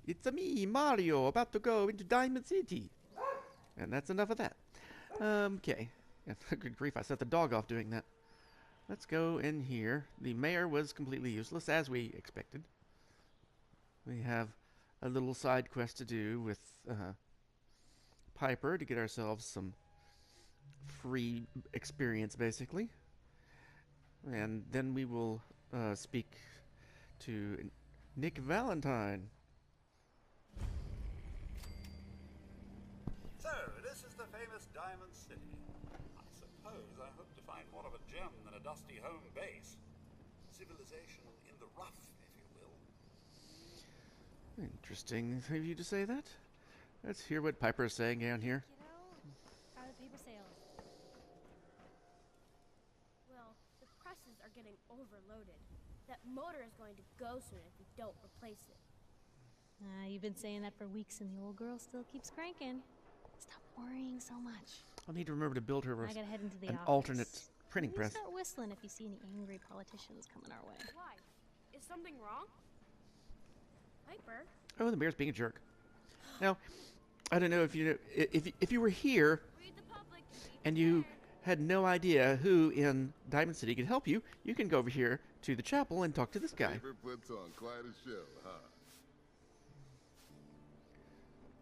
It's me, Mario, about to go into Diamond City. And that's enough of that. Okay. Good grief, I set the dog off doing that. Let's go in here. The mayor was completely useless, as we expected. We have a little side quest to do with Piper to get ourselves some free experience, basically. And then we will speak to Nick Valentine. So, this is the famous Diamond City. I suppose I hope to find more of a gem than a dusty home base. Civilization in the rough, if you will. Interesting of you to say that. Let's hear what Piper is saying down here. How are the paper sales? Well, the presses are getting overloaded. That motor is going to go soon if we don't replace it. You've been saying that for weeks and the old girl still keeps cranking. Stop worrying so much. I'll need to remember to build her I gotta head into the an office. alternate printing You press. start whistling if you see any angry politicians coming our way. Why? Is something wrong? Piper? Oh, the mayor's being a jerk. Now, I don't know if you if you were here Read the public and you had no idea who in Diamond City could help you, you can go over here to the chapel and talk to this guy. Paper puts on quite a show, huh?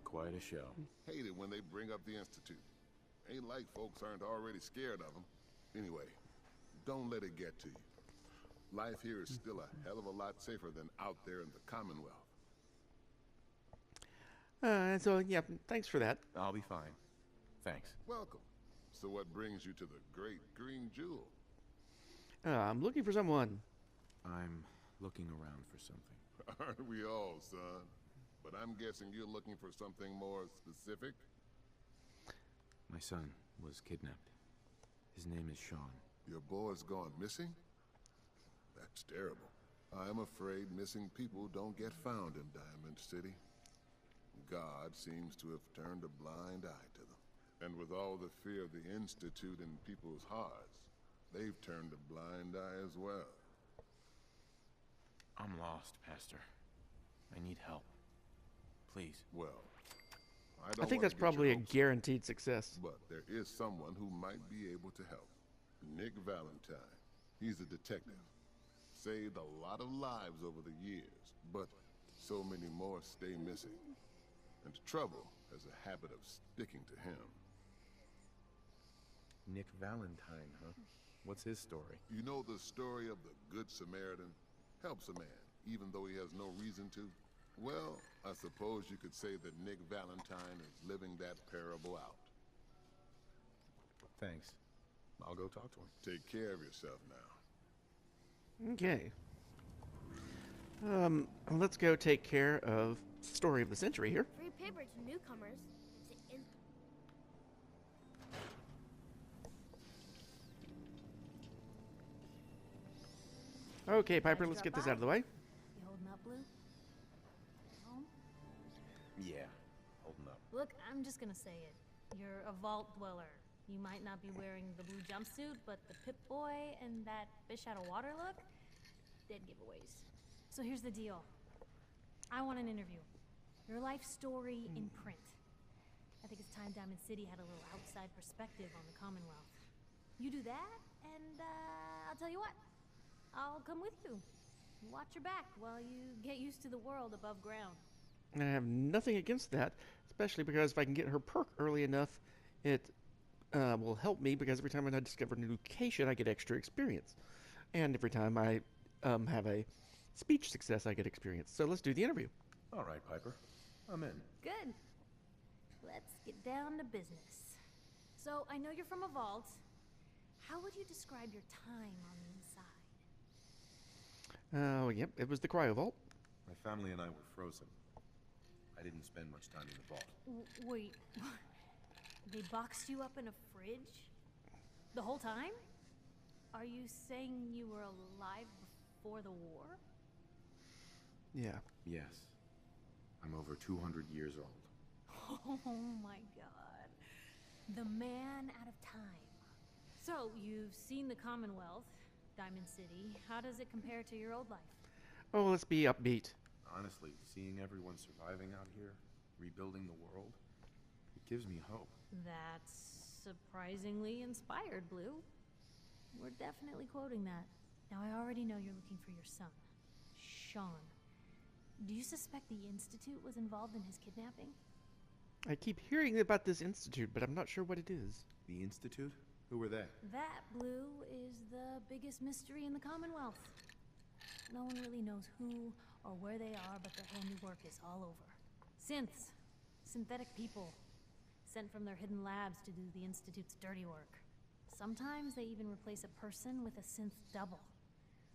Quite a show. Hate it when they bring up the Institute. Ain't like folks aren't already scared of them. Anyway, don't let it get to you. Life here is still a hell of a lot safer than out there in the Commonwealth. So, yeah, thanks for that. I'll be fine. Thanks. Welcome. So what brings you to the Great Green Jewel? I'm looking for someone. I'm looking around for something. Aren't we all, son? But I'm guessing you're looking for something more specific? My son was kidnapped. His name is Sean. Your boy's gone missing? That's terrible. I'm afraid missing people don't get found in Diamond City. God seems to have turned a blind eye to them. And with all the fear of the Institute in people's hearts, they've turned a blind eye as well. I'm lost, Pastor. I need help. Please. Well, I think that's probably a guaranteed success. But there is someone who might be able to help. Nick Valentine. He's a detective. Saved a lot of lives over the years, but so many more stay missing. And trouble has a habit of sticking to him. Nick Valentine, huh? What's his story? You know the story of the Good Samaritan? Helps a man, even though he has no reason to? Well, I suppose you could say that Nick Valentine is living that parable out. Thanks. I'll go talk to him. Take care of yourself now. Okay. Let's go take care of story of the century here. Free paper to newcomers. Okay, Piper, let's get this out of the way. You holding up, Blue? Home? Yeah, holding up. Look, I'm just gonna say it. You're a vault dweller. You might not be wearing the blue jumpsuit, but the Pip-Boy and that fish out of water look, dead giveaways. So here's the deal. I want an interview. Your life story in print. I think it's time Diamond City had a little outside perspective on the Commonwealth. You do that, and I'll tell you what. I'll come with you. Watch your back while you get used to the world above ground. I have nothing against that, especially because if I can get her perk early enough, it will help me, because every time I discover a new location, I get extra experience. And every time I have a speech success, I get experience. So let's do the interview. All right, Piper. I'm in. Good. Let's get down to business. So, I know you're from a vault. How would you describe your time on the inside? Oh, yep, it was the cryo vault. My family and I were frozen. I didn't spend much time in the vault. Wait, they boxed you up in a fridge? The whole time? Are you saying you were alive before the war? Yeah. Yes. I'm over 200 years old. Oh my god. The man out of time. So, you've seen the Commonwealth, Diamond City. How does it compare to your old life? Oh, let's be upbeat. Honestly, seeing everyone surviving out here, rebuilding the world, it gives me hope. That's surprisingly inspired, Blue. We're definitely quoting that. Now, I already know you're looking for your son, Sean. Do you suspect the Institute was involved in his kidnapping? I keep hearing about this institute, but I'm not sure what it is. The Institute? Who were they? That, Blue, is the biggest mystery in the Commonwealth. No one really knows who or where they are, but their handiwork is all over. Synths. Synthetic people. Sent from their hidden labs to do the Institute's dirty work. Sometimes they even replace a person with a synth double.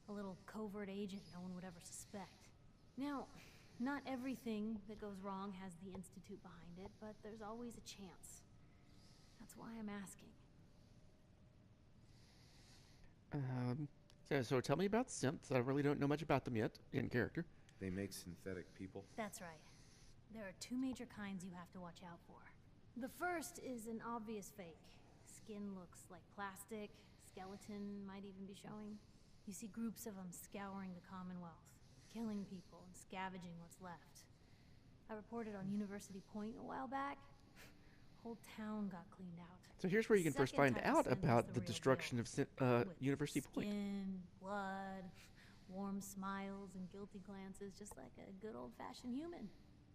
A little covert agent no one would ever suspect. Now, not everything that goes wrong has the Institute behind it, but there's always a chance. That's why I'm asking. So tell me about synths. I really don't know much about them yet, in character. They make synthetic people? That's right. There are two major kinds you have to watch out for. The first is an obvious fake. Skin looks like plastic, skeleton might even be showing. You see groups of them scouring the Commonwealth, killing people and scavenging what's left. I reported on University Point a while back. Whole town got cleaned out. So here's where you can first Second find type of out synth is about the the real destruction deal. of With University Point. Skin, blood, warm smiles, and guilty glances, just like a good old-fashioned human.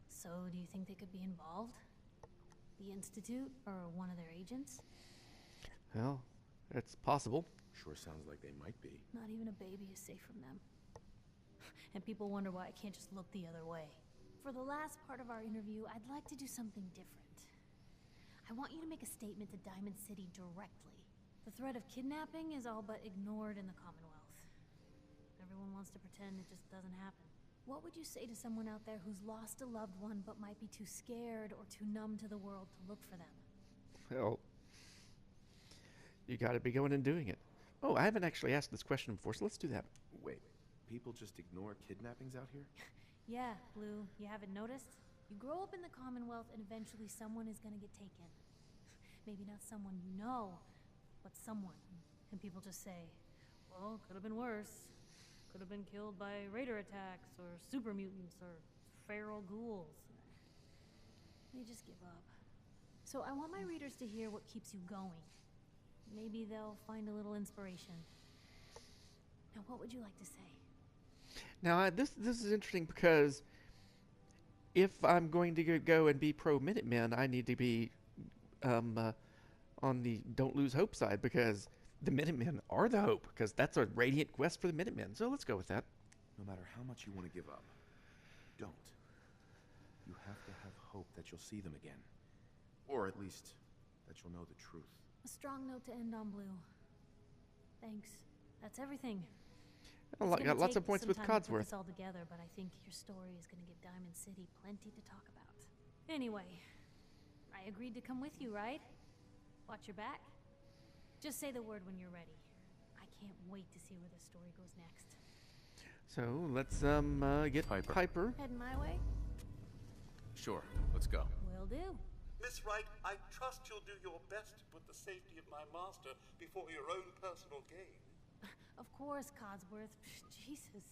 So, do you think they could be involved? The Institute, or one of their agents? Well, it's possible. Sure sounds like they might be. Not even a baby is safe from them. And people wonder why I can't just look the other way. For the last part of our interview, I'd like to do something different. I want you to make a statement to Diamond City directly. The threat of kidnapping is all but ignored in the Commonwealth. Everyone wants to pretend it just doesn't happen. What would you say to someone out there who's lost a loved one but might be too scared or too numb to the world to look for them? Well, you gotta be going and doing it. Oh, I haven't actually asked this question before, so let's do that. Wait, people just ignore kidnappings out here? Yeah, Blue, you haven't noticed? You grow up in the Commonwealth and eventually someone is gonna get taken. Maybe not someone you know, but someone. And people just say, well, could have been worse. Could have been killed by raider attacks, or super mutants, or feral ghouls. They just give up. So I want my readers to hear what keeps you going. Maybe they'll find a little inspiration. Now, what would you like to say? Now, this is interesting because if I'm going to go and be pro Minutemen, I need to be on the don't lose hope side, because the Minutemen are the hope, because that's a radiant quest for the Minutemen. So let's go with that. No matter how much you want to give up, don't. You have to have hope that you'll see them again. Or at least, that you'll know the truth. A strong note to end on, Blue. Thanks. That's everything. Got lots of points with Codsworth. It's all together, but I think your story is going to give Diamond City plenty to talk about. Anyway, I agreed to come with you, right? Watch your back. Just say the word when you're ready. I can't wait to see where the story goes next. So let's get Piper. Heading my way? Sure, let's go. Will do. Miss Wright, I trust you'll do your best to put the safety of my master before your own personal gain. Of course, Codsworth. Jesus.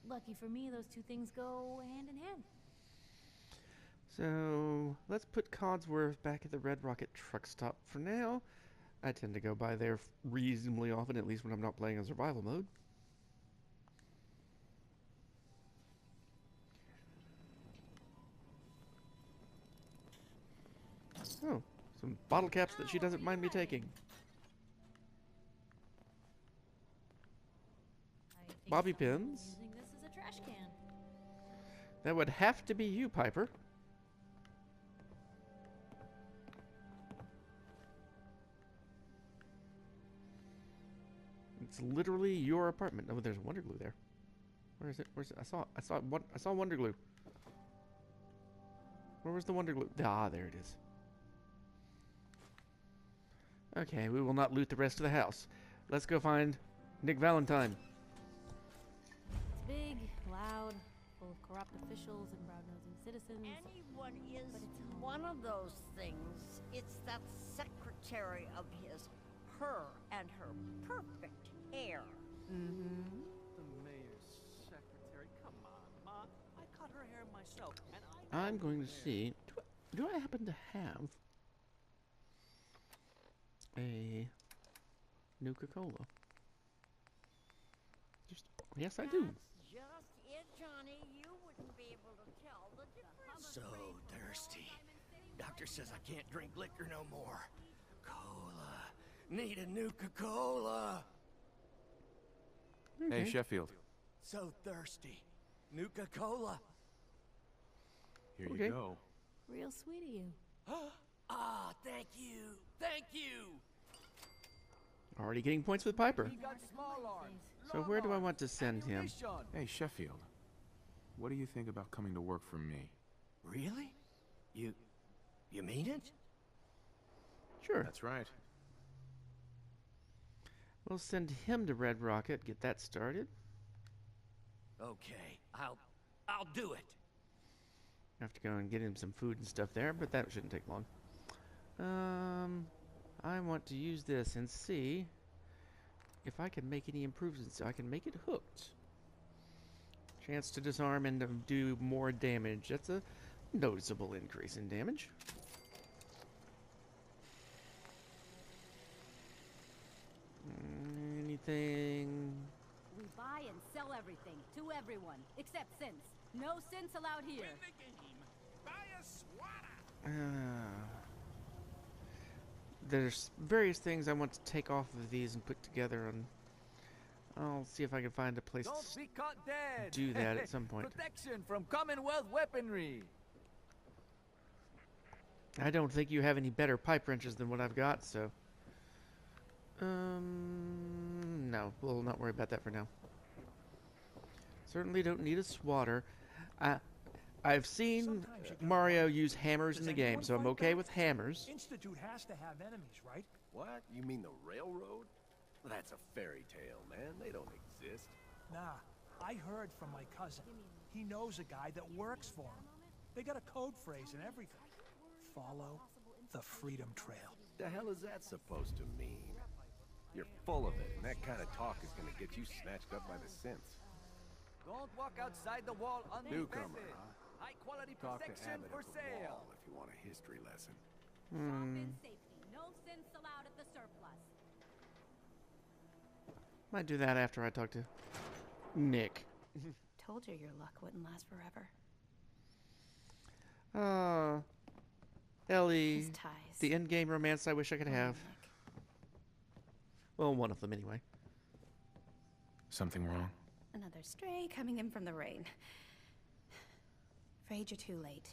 Lucky for me, those two things go hand in hand. So let's put Codsworth back at the Red Rocket truck stop for now. I tend to go by there reasonably often, at least when I'm not playing in survival mode. Oh, some bottle caps that she doesn't mind me taking. I think Bobby someone's pins. Using this as a trash can. That would have to be you, Piper. It's literally your apartment. Oh, there's Wonder Glue there. Where is it? Where's it? I saw Wonder Glue. Where was the Wonder Glue? Ah, there it is. Okay, we will not loot the rest of the house. Let's go find Nick Valentine. It's big, loud, full of corrupt officials and brown-nosing citizens. Anyone is But it's home. one of those things. It's that secretary of his, her and her perfect hair. The mayor's secretary. Come on, Ma. wear 'em myself, and I know I'm going who to wears 'em. see. Do I happen to have a Nuka-Cola? Yes, I do. That's just it, Johnny. You wouldn't be able to tell the difference. So thirsty. Doctor says I can't drink liquor no more. Cola. Need a Nuka-Cola. Hey, Okay. Sheffield. So thirsty. Nuka-Cola. Here Okay. you go. Real sweet of you. Ah, thank you. Thank you. Already getting points with Piper. He got small arms. So where do I want to send him? Hey, Sheffield. What do you think about coming to work for me? Really? You mean it? Sure. That's right. We'll send him to Red Rocket, get that started. Okay, I'll do it. Have to go and get him some food and stuff there, but that shouldn't take long. I want to use this and see if I can make any improvements so I can make it hooked. Chance to disarm and to do more damage. That's a noticeable increase in damage. Anything? We buy and sell everything to everyone, except synths. No synths allowed here. There's various things I want to take off of these and put together, and I'll see if I can find a place Don't to be caught dead. do that at some point. Protection from Commonwealth weaponry. I don't think you have any better pipe wrenches than what I've got, so... no, we'll not worry about that for now. Certainly don't need a swatter. I've seen Mario use hammers in the game, so I'm okay with hammers. Institute has to have enemies, right? What? You mean the railroad? That's a fairy tale, man. They don't exist. Nah, I heard from my cousin. He knows a guy that works for him. They got a code phrase and everything. Follow the Freedom Trail. The hell is that supposed to mean? You're full of it, and that kind of talk is gonna get you snatched up by the synths. Don't walk outside the wall Newcomer, undefended. huh? High quality Talk to protection Abbott for at the sale. wall if you want a history lesson. Shop in safety. No synths allowed at the surplus. Might do that after I talk to Nick. Told you your luck wouldn't last forever. Ellie. His ties. The in-game romance I wish I could Poor have. Nick. Well, one of them anyway. Something wrong? Another stray coming in from the rain. Afraid you're too late.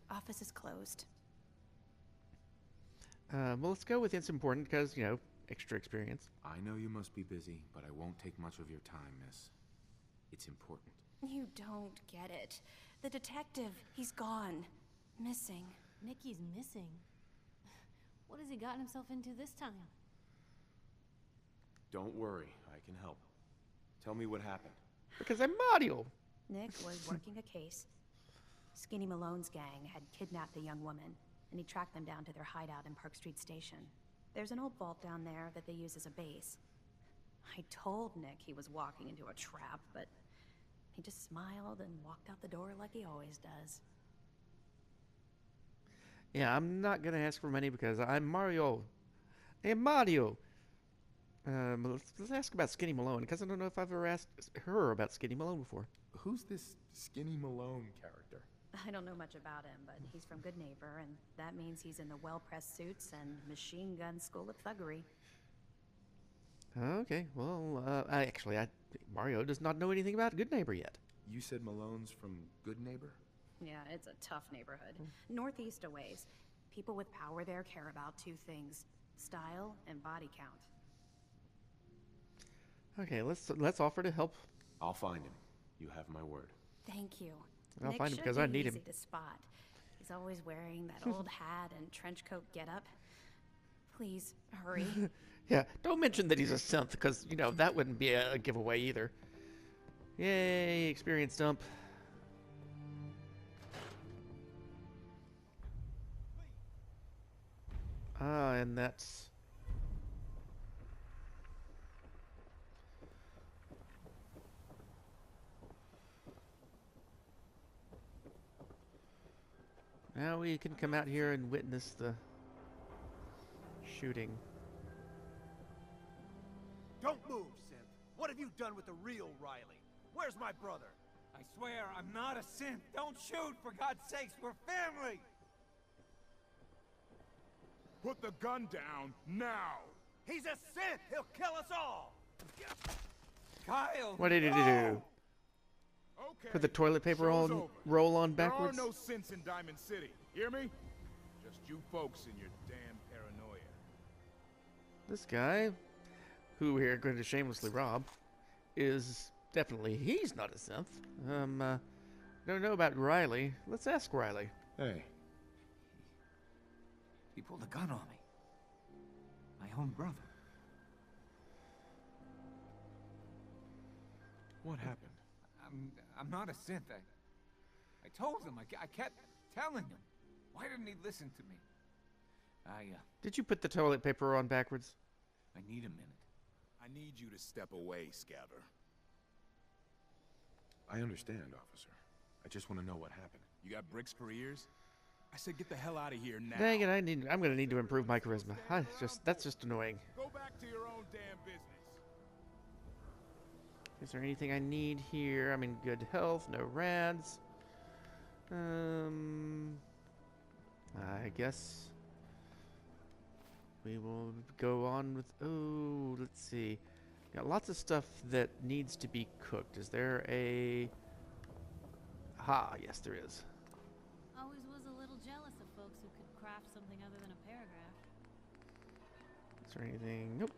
Office is closed. Well, let's go with it's important because, you know, extra experience. I know you must be busy, but I won't take much of your time, miss. It's important. You don't get it. The detective, he's gone. Missing. Nikki's missing. What has he gotten himself into this time? Don't worry, I can help. Tell me what happened. Because I'm Mario. Nick was working a case. Skinny Malone's gang had kidnapped a young woman, and he tracked them down to their hideout in Park Street Station. There's an old vault down there that they use as a base. I told Nick he was walking into a trap, but he just smiled and walked out the door like he always does. Yeah, I'm not going to ask for money because I'm Mario. Hey, Mario. Let's ask about Skinny Malone, because I don't know if I've ever asked her about Skinny Malone before. Who's this Skinny Malone character? I don't know much about him, but he's from Good Neighbor, and that means he's in the well-pressed suits and machine gun school of thuggery. Okay, well, Mario does not know anything about Good Neighbor yet. You said Malone's from Good Neighbor? Yeah, it's a tough neighborhood. Northeast a ways. People with power there care about two things: style and body count. Okay, let's offer to help. I'll find him. You have my word. Thank you. I'll Nick find him should because I be need him. easy to spot. He's always wearing that old hat and trench coat getup. Please hurry. Yeah, don't mention that he's a synth, because, you know, that wouldn't be a giveaway either. Yay, experience dump. And that's... Now we can come out here and witness the shooting. Don't move, Synth. What have you done with the real Riley? Where's my brother? I swear, I'm not a synth. Don't shoot, for God's sakes. We're family. Put the gun down now. He's a synth. He'll kill us all. Kyle. What did he do? Okay. Put the toilet paper on, roll on backwards? There are no synths in Diamond City. Hear me? Just you folks and your damn paranoia. This guy, who we're going to shamelessly rob, is definitely, he's not a synth. Don't know about Riley. Let's ask Riley. Hey. He pulled a gun on me. My own brother. What happened? I'm not a synth. I told him. I kept telling him. Why didn't he listen to me? Did you put the toilet paper on backwards? I need a minute. I need you to step away, Scatter. I understand, officer. I just want to know what happened. You got bricks for ears? I said get the hell out of here now. Dang it, I'm going to need to improve my charisma. That's just annoying. Go back to your own damn business. Is there anything I need here? I'm in good health, no rads. I guess we will go on with, oh, let's see. Got lots of stuff that needs to be cooked. Is there a, aha, yes there is. Always was a little jealous of folks who could craft something other than a paragraph. Is there anything? Nope.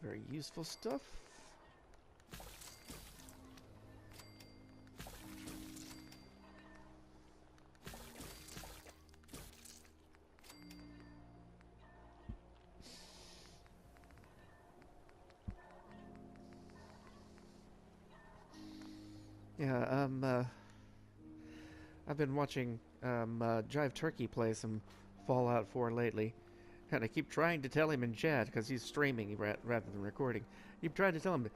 Very useful stuff. Yeah, I've been watching Jive Turkey play some Fallout 4 lately. And I keep trying to tell him in chat, because he's streaming rather than recording. Keep trying to tell him,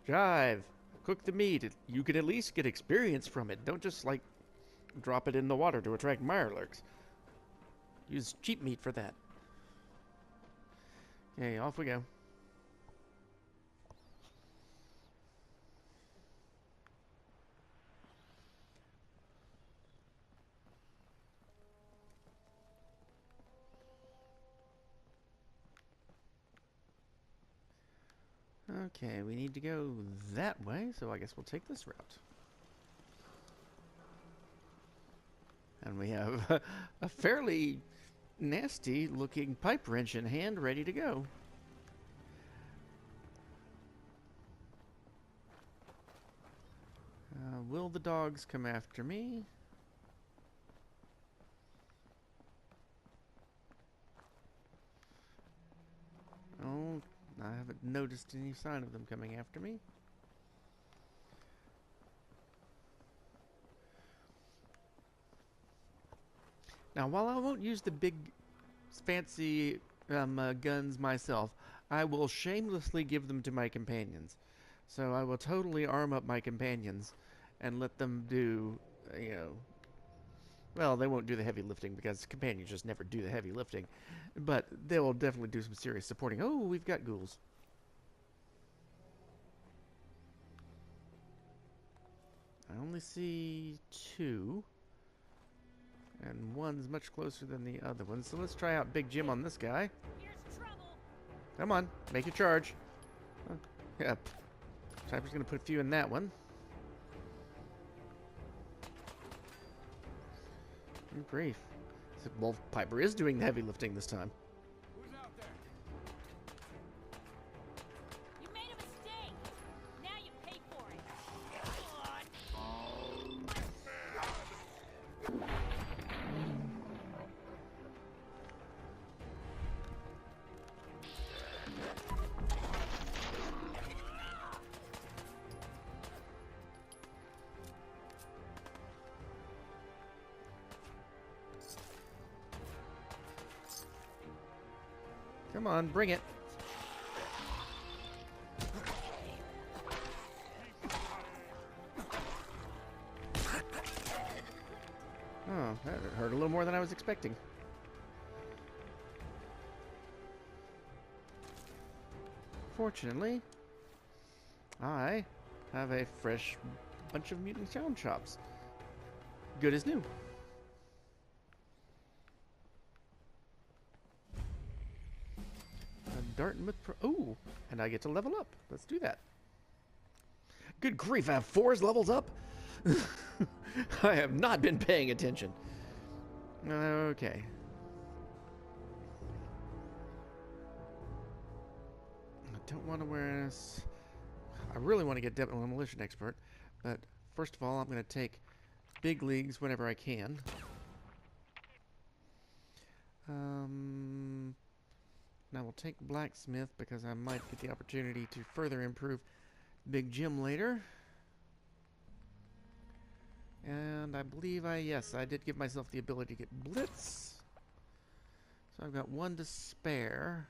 Jive, cook the meat. You can at least get experience from it. Don't just, like, drop it in the water to attract mirelurks. Use cheap meat for that. Okay, off we go. Okay, we need to go that way, so I guess we'll take this route. And we have a fairly nasty looking pipe wrench in hand, ready to go. Will the dogs come after me? Oh, I haven't noticed any sign of them coming after me. Now, while I won't use the big, fancy guns myself, I will shamelessly give them to my companions. So I will totally arm up my companions and let them do, well, they won't do the heavy lifting because companions just never do the heavy lifting. But they will definitely do some serious supporting. Oh, we've got ghouls. I only see two. And one's much closer than the other one. So let's try out Big Jim on this guy. Come on, make a charge. Oh, yeah. Piper's going to put a few in that one. Good grief. Well, Piper is doing the heavy lifting this time. Who's out there? You made a mistake. Now you pay for it. Come on, bring it. It hurt a little more than I was expecting. Fortunately, I have a fresh bunch of mutant sound chops. Good as new. A Dartmouth Pro. Ooh, and I get to level up. Let's do that. Good grief, I have 4 levels up? I have not been paying attention. Okay. I don't want to wear this. I really want to get Demolition Expert, but first of all, I'm going to take big leagues whenever I can. And I will take Blacksmith because I might get the opportunity to further improve Big Jim later. And I believe yes, I did give myself the ability to get Blitz. So I've got 1 to spare.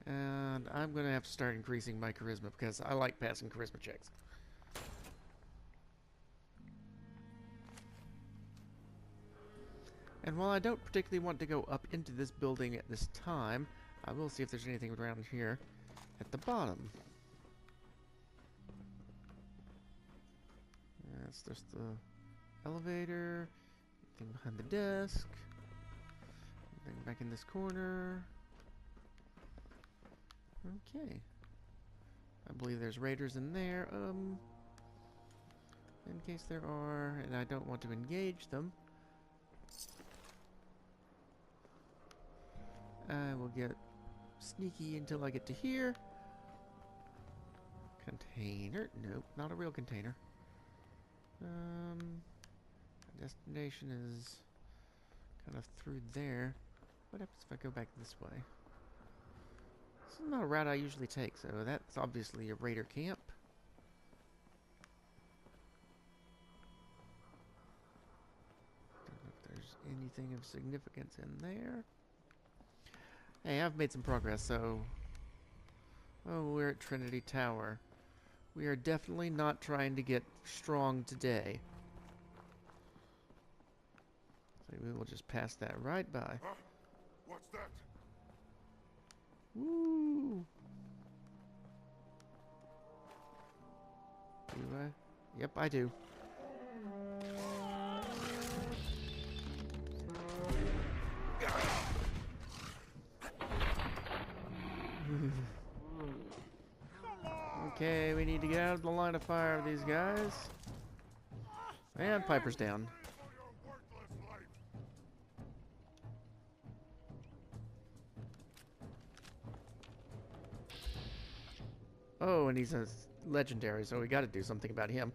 And I'm going to have to start increasing my charisma because I like passing charisma checks. And while I don't particularly want to go up into this building at this time, I will see if there's anything around here at the bottom. That's just the elevator, anything behind the desk, anything back in this corner. Okay. I believe there's raiders in there, in case there are, and I don't want to engage them. I will get sneaky until I get to here. Container? Nope, not a real container. Destination is kind of through there. What happens if I go back this way? This is not a route I usually take, so that's obviously a raider camp. Don't know if there's anything of significance in there. Hey, I've made some progress, so... Oh, we're at Trinity Tower. We are definitely not trying to get strong today. So we will just pass that right by. Huh? What's that? Woo! Do I? Yep, I do. Okay, we need to get out of the line of fire of these guys. And Piper's down. Oh, and he's a legendary, so we got to do something about him.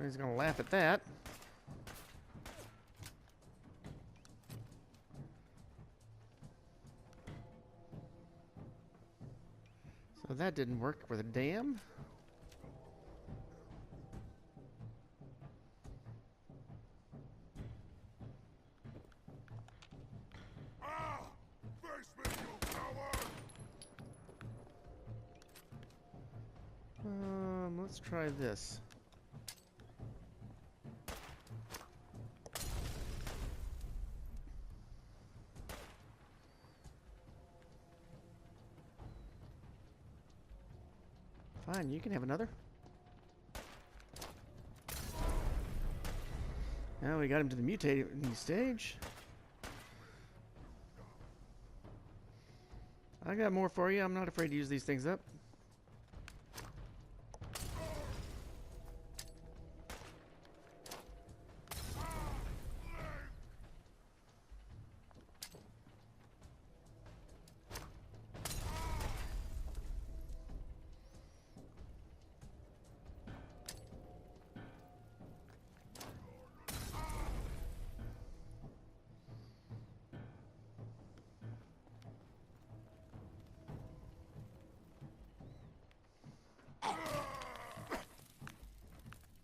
He's gonna laugh at that. So that didn't work with a dam. Let's try this. Fine, you can have another. Now we got him to the mutating stage. I got more for you. I'm not afraid to use these things up.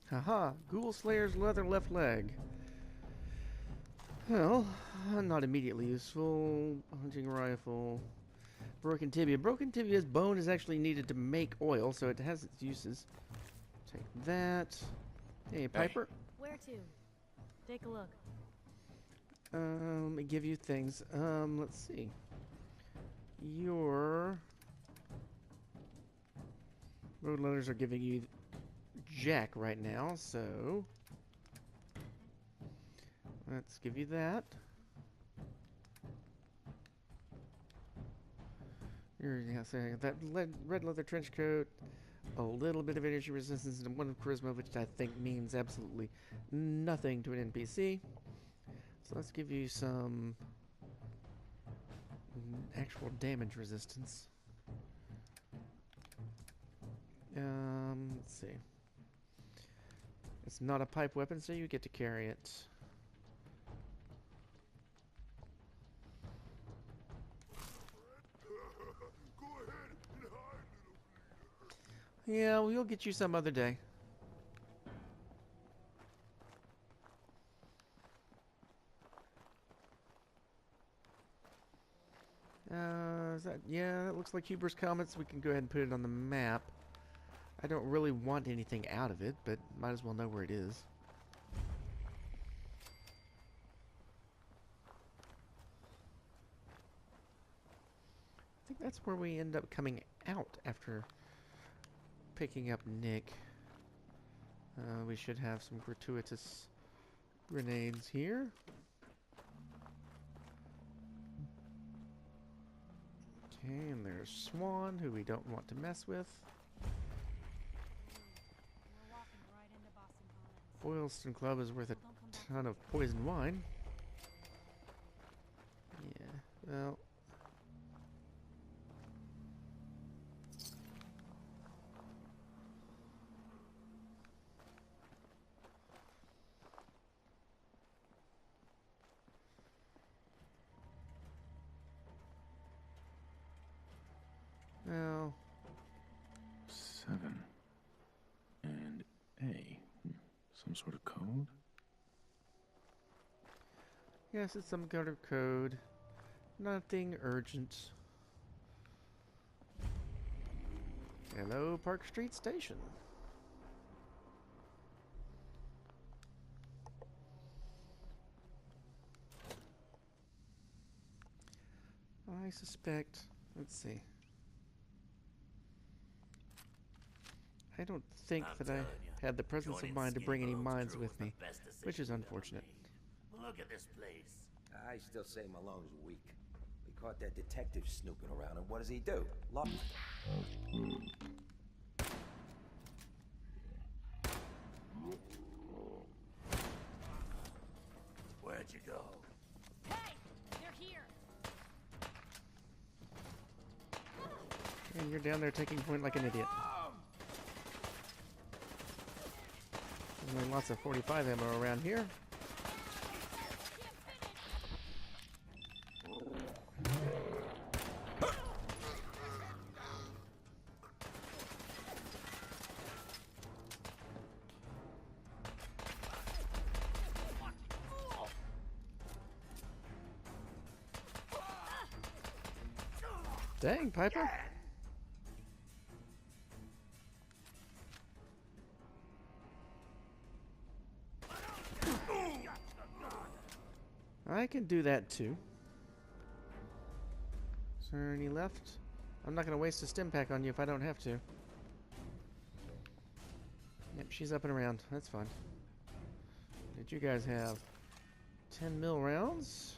Haha, Ghoul Slayer's leather left leg. Well, not immediately useful. Hunting rifle. Broken tibia. Broken tibia's bone is actually needed to make oil, so it has its uses. Take that. Hey, Piper. Where to? Take a look. Let me give you things. Let's see. Your road letters are giving you Jack right now, so let's give you that. So that red leather trench coat, a little bit of energy resistance, and 1 charisma, which I think means absolutely nothing to an NPC. So let's give you some actual damage resistance. Let's see. It's not a pipe weapon, so you get to carry it. Yeah, we'll get you some other day. Yeah, it looks like Huber's Comets. We can go ahead and put it on the map. I don't really want anything out of it, but might as well know where it is. I think that's where we end up coming out after picking up Nick. We should have some gratuitous grenades here. Okay, and there's Swan, who we don't want to mess with. Boylston Club is worth a ton of poison wine. Yeah, well... Well... 7 and A. Some sort of code? Yes, it's some kind of code. Nothing urgent. Hello, Park Street Station. I suspect... Let's see. I don't think that I had the presence of mind to bring any mines with me, which is unfortunate. Look at this place. I still say Malone's weak. We caught that detective snooping around, and what does he do? Where'd you go? Hey! They're here! And you're down there taking point like an idiot. There's lots of 45 ammo around here. Dang, Piper. I can do that too. Is there any left? I'm not going to waste a stim pack on you if I don't have to. Yep, she's up and around. That's fine. Did you guys have 10 mil rounds?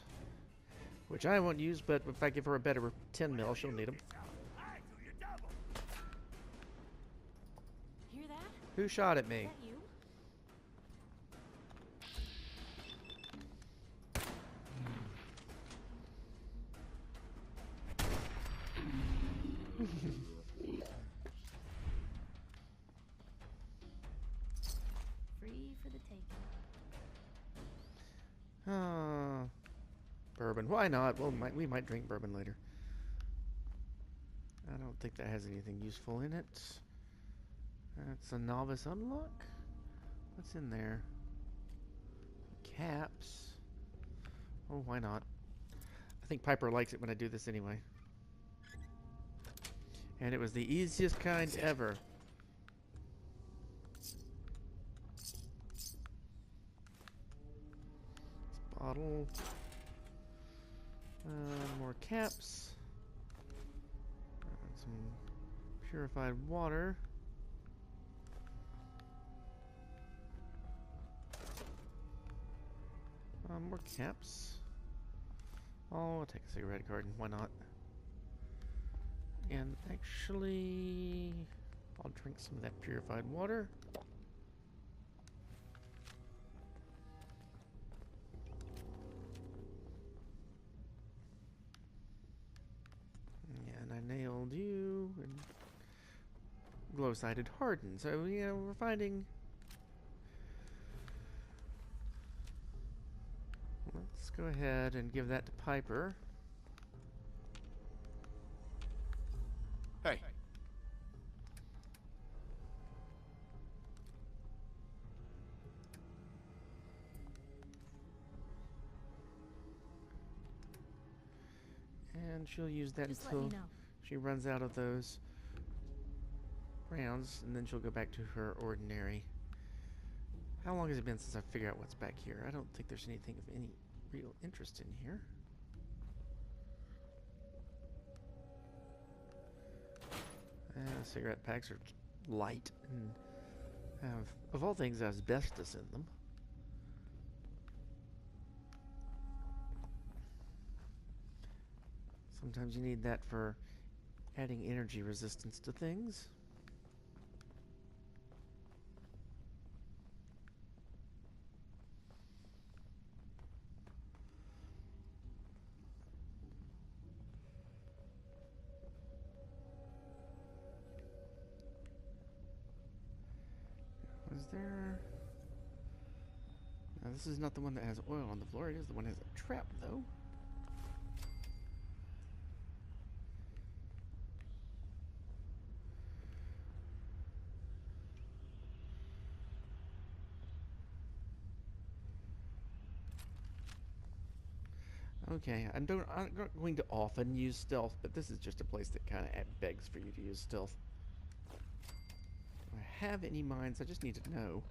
Which I won't use, but if I give her a better 10 mil, she'll need them. Hear that? Who shot at me? Is that you? Free for the taking. Bourbon. Why not? Well, we might drink bourbon later. I don't think that has anything useful in it. That's a novice unlock. What's in there? Caps. Oh, why not? I think Piper likes it when I do this anyway. And it was the easiest kind ever. Bottle. More caps. Some purified water. More caps. Oh, I'll take a cigarette carton. Why not? And actually, I'll drink some of that purified water. And I nailed you. And glow-sided harden. So, yeah, we're finding... Let's go ahead and give that to Piper. Hey. And she'll use that Just let until me know. she runs out of those rounds, and then she'll go back to her ordinary. How long has it been since I figured out what's back here? I don't think there's anything of any real interest in here. Cigarette packs are light and have, of all things, asbestos in them. Sometimes you need that for adding energy resistance to things. Was there... Now, this is not the one that has oil on the floor. It is the one that has a trap, though. Okay, I'm not going to often use stealth, but this is just a place that kind of begs for you to use stealth. Do I have any mines? I just need to know.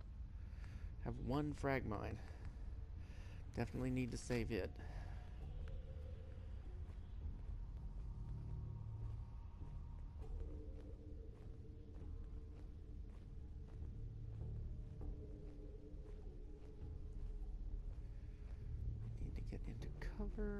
Have one frag mine. Definitely need to save it. Need to get into cover.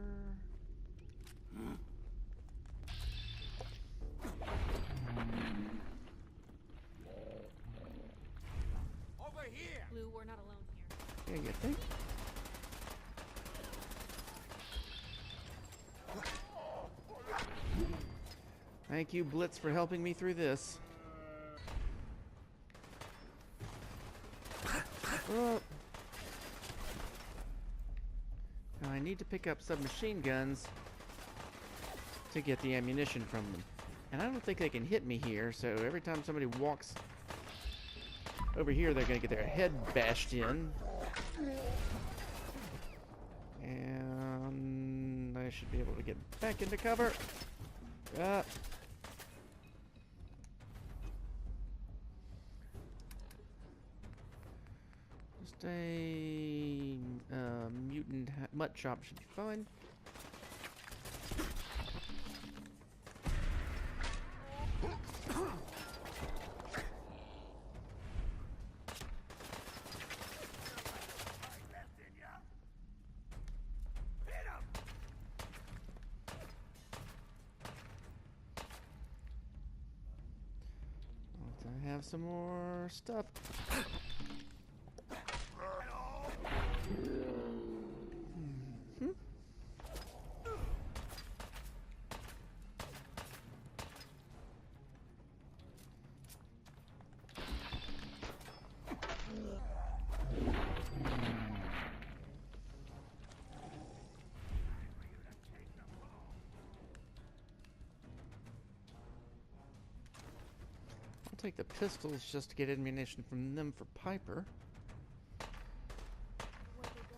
Over here! Blue, we're not alone here. Yeah, you think? Thank you, Blitz, for helping me through this. Oh. Now I need to pick up submachine guns to get the ammunition from them. And I don't think they can hit me here, so every time somebody walks over here, they're going to get their head bashed in. And I should be able to get back into cover. Just a mutant mutt chop should be fine. I have some more stuff. I'll take the pistols just to get ammunition from them for Piper. Where'd they go?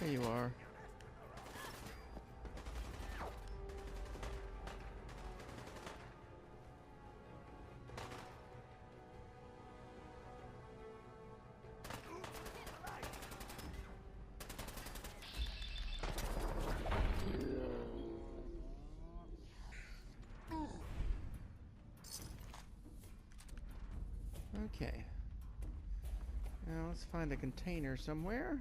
There you are. Okay. Now let's find a container somewhere.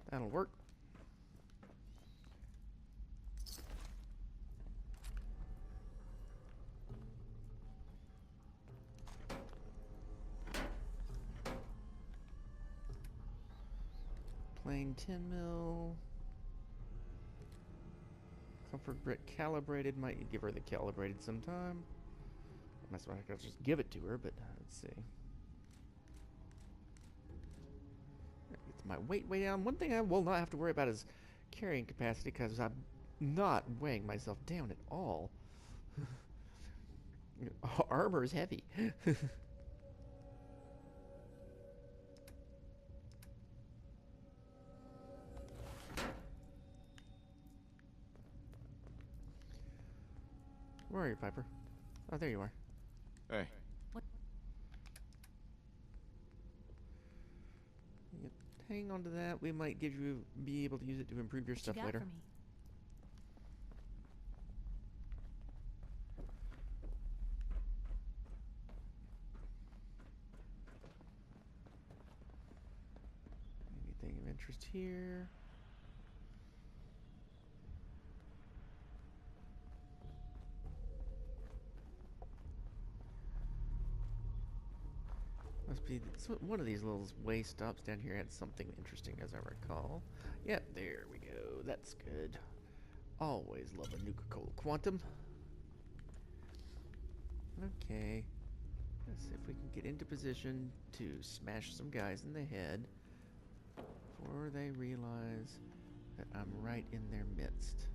That'll work. Plain 10 mil. Comfort brick calibrated. Might give her the calibrated sometime. I might just give it to her, but let's see. It's my weight way down. One thing I will not have to worry about is carrying capacity because I'm not weighing myself down at all. Armor is heavy. Where are you, Piper? Oh, there you are. Hey. What? Hang on to that. We might be able to use it to improve your stuff later. For me? Anything of interest here? Must be one of these little way stops down here had something interesting, as I recall. Yep, there we go. That's good. Always love a Nuka-Cola Quantum. Okay. Let's see if we can get into position to smash some guys in the head before they realize that I'm right in their midst.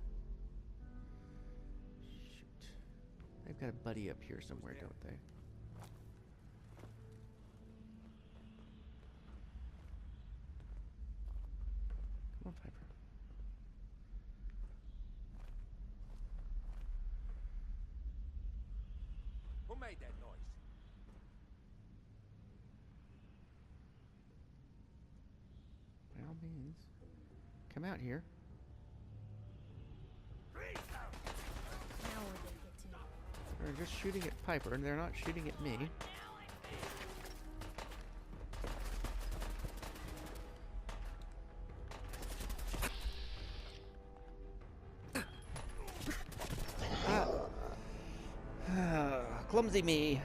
Shoot. They've got a buddy up here somewhere, don't they? Come on, Piper. Who made that noise? By all means, come out here. Now where they get to? They're just shooting at Piper, and they're not shooting at me. Clumsy me.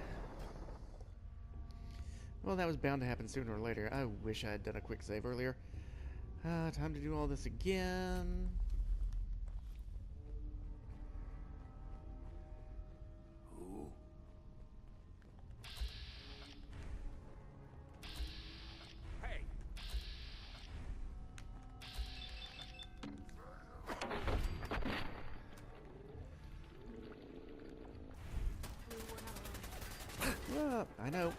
Well, that was bound to happen sooner or later. I wish I had done a quick save earlier. Time to do all this again. Who? Hey! I know.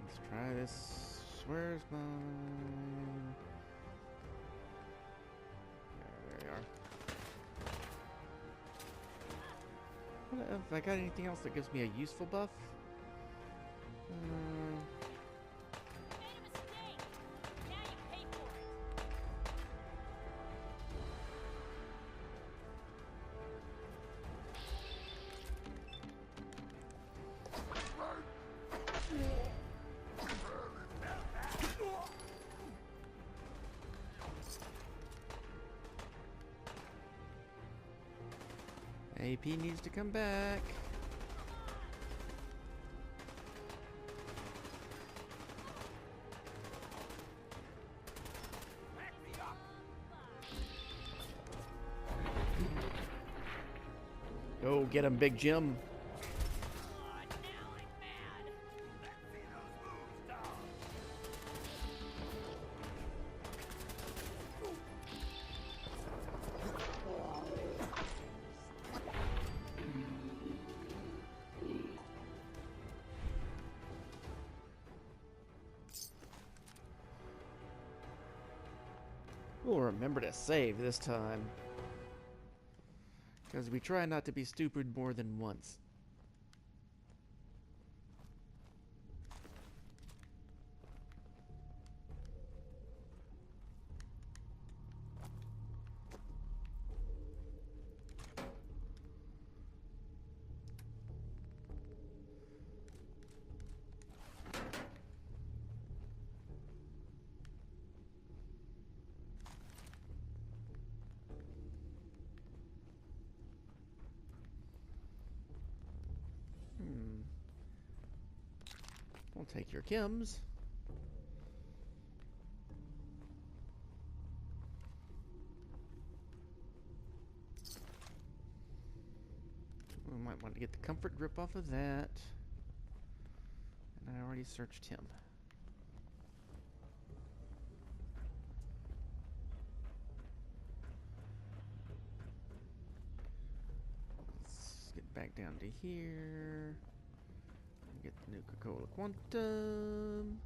Let's try this. Where's my... There we are. Have I got anything else that gives me a useful buff? AP needs to come back. Go get him, Big Jim. We'll remember to save this time. Because we try not to be stupid more than once. We'll take your chems. We might want to get the comfort grip off of that. And I already searched him. Let's get back down to here. Get the Nuka-Cola Quantum.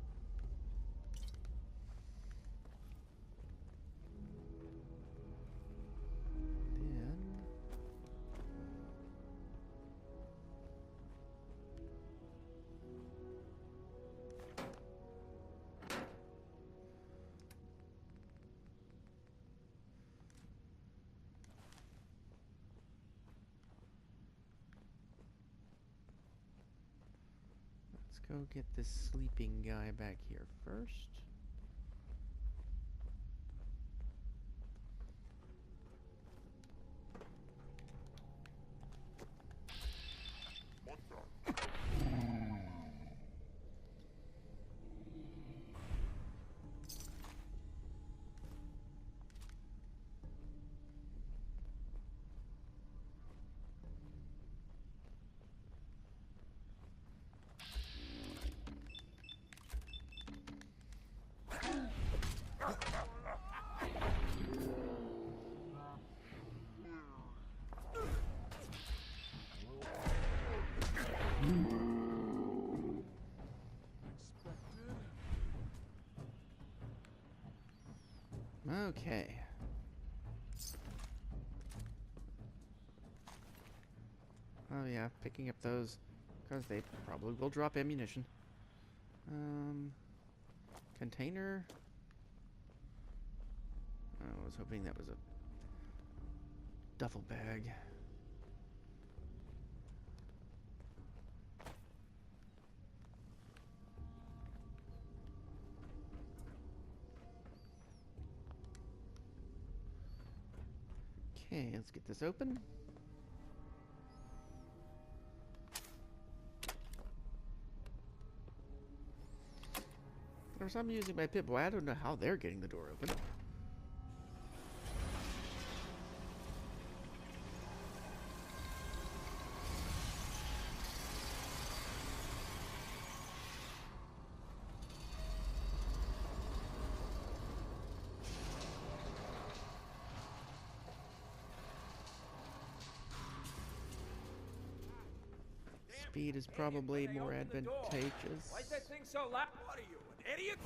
Then go get this sleeping guy back here first. Okay. Oh yeah, picking up those because they probably will drop ammunition. Container. I was hoping that was a duffel bag. Okay, let's get this open. Of course, I'm using my Pip-Boy. I don't know how they're getting the door open. Speed is probably more advantageous. Why is that thing so loud? What are you, an idiot?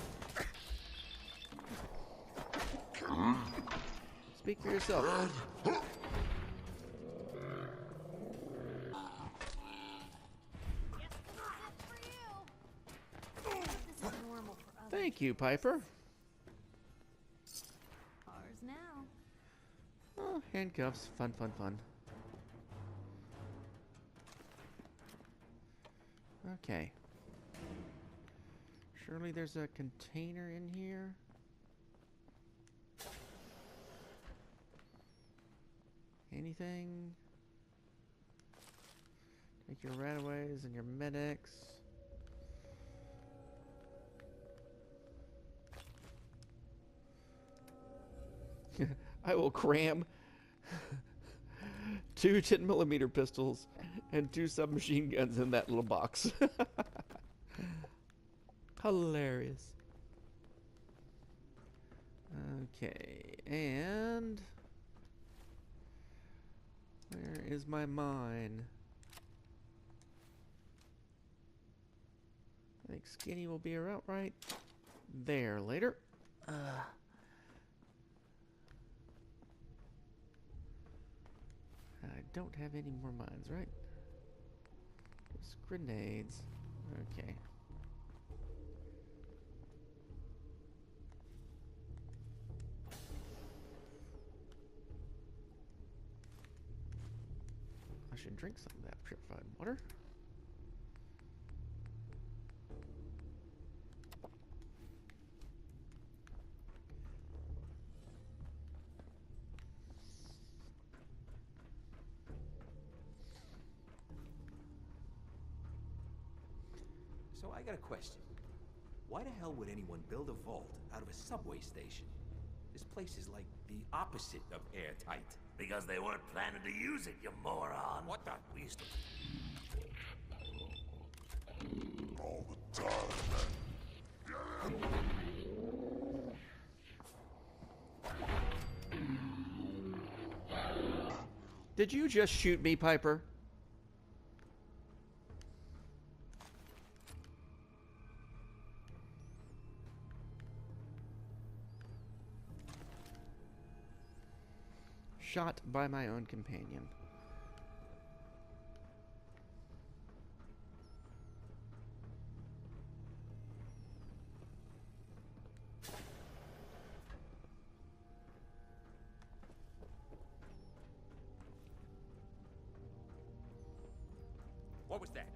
Speak for yourself. Thank you, Piper. Ours now. Oh, handcuffs. Fun, fun, fun. Okay. Surely there's a container in here. Anything? Take your rataways and your medics. I will cram 2 10mm pistols and 2 submachine guns in that little box. Hilarious. Okay, and where is my mine? I think Skinny will be around right there later. I don't have any more mines, right? Just grenades. Okay. I should drink some of that purified water. So I got a question. Why the hell would anyone build a vault out of a subway station? This place is like the opposite of airtight. Because they weren't planning to use it, you moron. What the? We used to... All the time, Did you just shoot me, Piper? Shot by my own companion. What was that?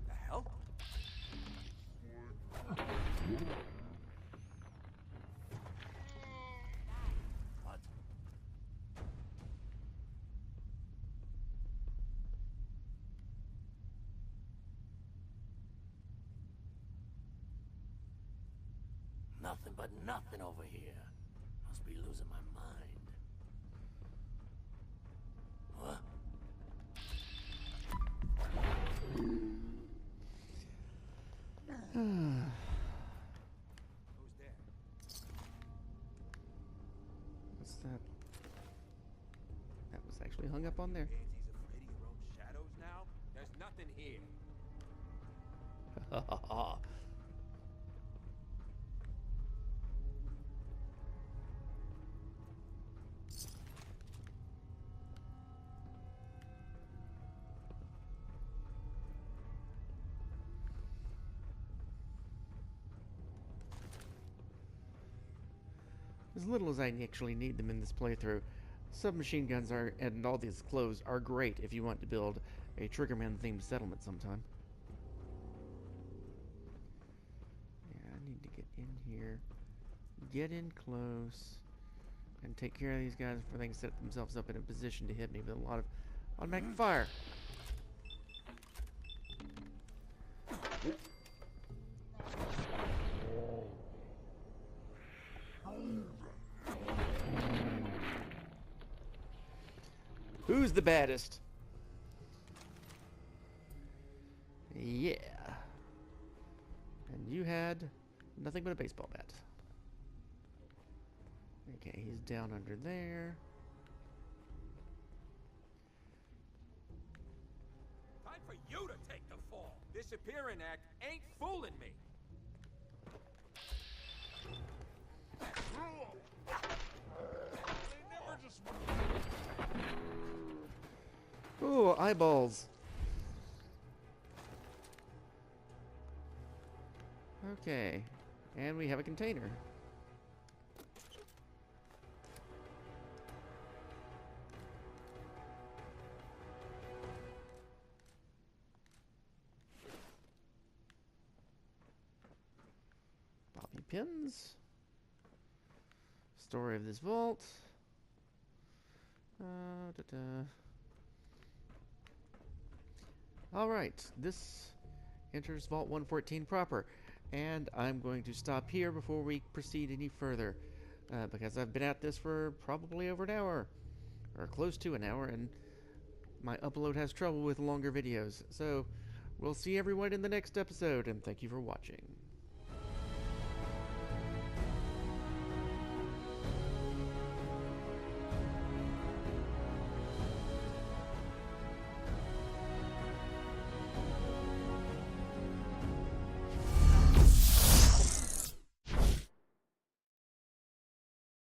The hell? What? Nothing but nothing over here. Must be losing my mind. Huh? Who's there? What's that? That was actually hung up on there. Pansies afraid of your own shadows now? There's nothing here. As little as I actually need them in this playthrough, submachine guns are and all these clothes are great if you want to build a Triggerman themed settlement sometime. Yeah, I need to get in here, get in close, and take care of these guys before they can set themselves up in a position to hit me with a lot of automatic fire. Who's the baddest? Yeah. And you had nothing but a baseball bat. Okay, he's down under there. Time for you to take the fall. Disappearing act ain't fooling me. Ooh, eyeballs. Okay, and we have a container. Bobby pins. Story of this vault. Da-da. Alright, this enters Vault 114 proper. And I'm going to stop here before we proceed any further. Because I've been at this for probably over an hour. Or close to an hour, and my upload has trouble with longer videos. So, we'll see everyone in the next episode, and thank you for watching.